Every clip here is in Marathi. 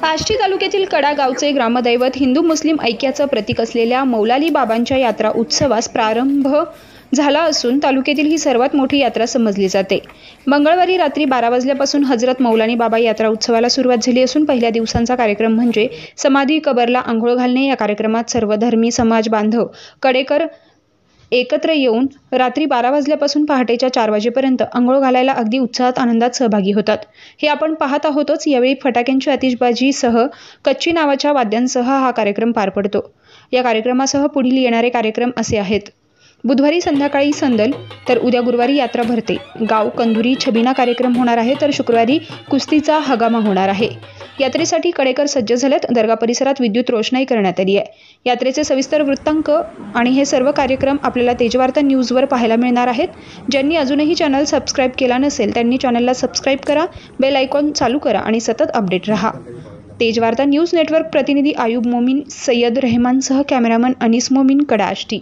आष्टी तालुक्यातील कडा गावचे ग्रामदैवत हिंदू मुस्लिम ऐक्याचं प्रतीक असलेल्या मौलाली बाबांच्या यात्रा उत्सवास प्रारंभ झाला असून तालुक्यातील ही सर्वात मोठी यात्रा समजली जाते। मंगळवारी रात्री 12 वाजल्यापासून हजरत मौलानी बाबा यात्रा उत्सवाला सुरुवात झाली असून पहिल्या दिवसांचा कार्यक्रम म्हणजे समाधी कबरला आंघोळ घालणे। या कार्यक्रमात सर्व धर्मी समाज बांधव कडेकर एकत्र येऊन रात्री 12 वाजल्यापासून पहाटेच्या 4 वाजेपर्यंत आंघोळ घालायला अगदी उत्साहात आनंदात सहभागी होतात। हे आपण पाहत आहोतच। यावेळी फटाक्यांची आतिषबाजीसह कच्ची नावाच्या वाद्यांसह हा कार्यक्रम पार पडतो। या कार्यक्रमासह पुढील येणारे कार्यक्रम असे आहेत। बुधवारी संध्याकाळी संदल, तर उद्या गुरुवारी यात्रा भरते। गाव कंदुरी छबिना कार्यक्रम होणार आहे, तर शुक्रवारी कुस्तीचा हगामा होणार आहे। यात्रेसाठी कडेकर सज्ज झालेत। दर्गा परिसरात विद्युत रोषणाई करण्यात आली आहे। यात्रेचे सविस्तर वृत्तांक आणि हे सर्व कार्यक्रम आपल्याला तेजवार्ता न्यूजवर पाहायला मिळणार आहेत। ज्यांनी अजूनही चॅनल सबस्क्राईब केला नसेल त्यांनी चॅनलला सबस्क्राईब करा, बेल आयकॉन चालू करा आणि सतत अपडेट रहा। तेजवार्ता न्यूज नेटवर्क प्रतिनिधी आयुब मोमीन, सय्यद रहमानसह कॅमेरामन अनीस मोमीन, कडा आष्टी।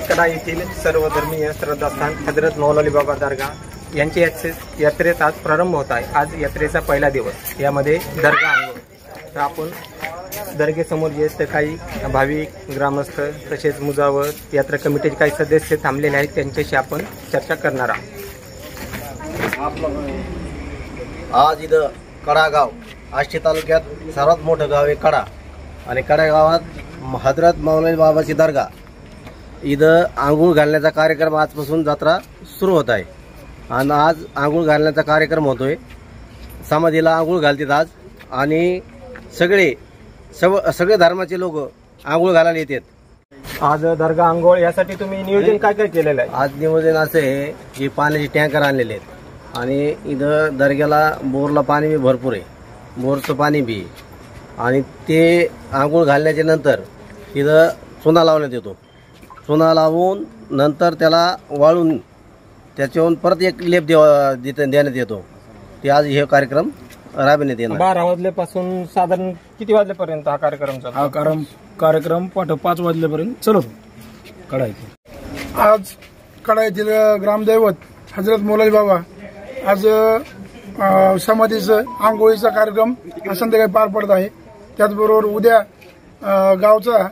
कडा येथील सर्वधर्मीय श्रद्धास्थान हजरत मौलाली बाबा दर्गा यांच्या यात्रेत आज प्रारंभ होत आहे। आज यात्रेचा पहिला दिवस। यामध्ये दर्गा आंघोळ, तर आपण दर्गेसमोर जे काही भाविक ग्रामस्थ तसेच मुजावर यात्रा कमिटीचे काही सदस्य थांबलेले आहेत त्यांच्याशी आपण चर्चा करणार आहोत। आज इथं कडा गाव आष्टी तालुक्यात सर्वात मोठं गाव आहे कडा, आणि कडा गावात हजरत मौलानी बाबाची दर्गा इथं आंघोळ घालण्याचा कार्यक्रम आजपासून जत्रा सुरू होत आहे। आणि आज आंघोळ घालण्याचा कार्यक्रम होतोय। समाधीला आंघोळ घालतात आज, आणि सगळे धर्माचे लोक आंघोळ घालायला येतात। आज दर्गा आंघोळ यासाठी तुम्ही नियोजन काय काय केलेलं आहे? आज नियोजन असं आहे की पाण्याचे टँकर आणलेले आहेत, आणि इथं दर्ग्याला बोरला पाणी बी भरपूर आहे, बोरचं पाणी बी, आणि ते आंघोळ घालण्याच्या नंतर इथं चुना लावण्यात येतो। चुना लावून नंतर त्याला वाळून त्याच्यावरून परत एक लेप देण्यात येतो। ते आज हे कार्यक्रम राबविण्यात येणार। 12 वाजल्यापासून साधारण किती वाजल्यापर्यंत हा कार्यक्रम चालतो? हा कार्यक्रम 5 वाजल्यापर्यंत चालतो कडा येथे। आज कडा येथील ग्रामदैवत हजरत मौलानी बाबा आज समाधीचं आंघोळीचा कार्यक्रम संध्याकाळी पार पडत आहे। त्याचबरोबर उद्या गावचा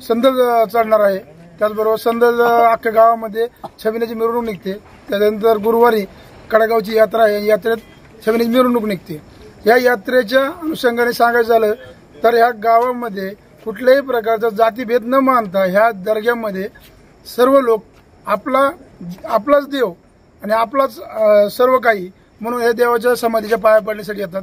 संदल चालणार आहे। त्याचबरोबर संदल अख्ख्या गावामध्ये छबिन्याची मिरवणूक निघते। त्यानंतर गुरुवारी कडागावची यात्रा आहे, यात्रेत छबिन्याची मिरवणूक निघते। या यात्रेच्या अनुषंगाने सांगायचं झालं तर ह्या गावामध्ये कुठल्याही प्रकारचा जातीभेद न मानता ह्या दर्ग्यामध्ये सर्व लोक आपलाच देव आणि आपलाच सर्व काही म्हणून या देवाच्या समाधीच्या पाया पडण्यासाठी येतात।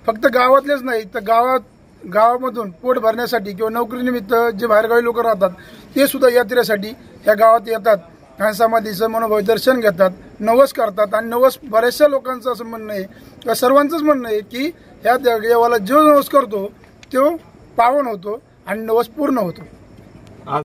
फक्त गावातलेच नाही तर गावामधून पोट भरण्यासाठी किंवा नोकरीनिमित्त जे बाहेरगावी लोक राहतात ते सुद्धा यात्रेसाठी या गावात येतात आणि समाधीचं मनोभावी दर्शन घेतात, नवस करतात। आणि नवस बऱ्याचशा लोकांचं असं म्हणणं आहे किंवा सर्वांचंच म्हणणं आहे की ह्या देवाला जो नवस करतो तो पावन होतो आणि नवस पूर्ण होतो।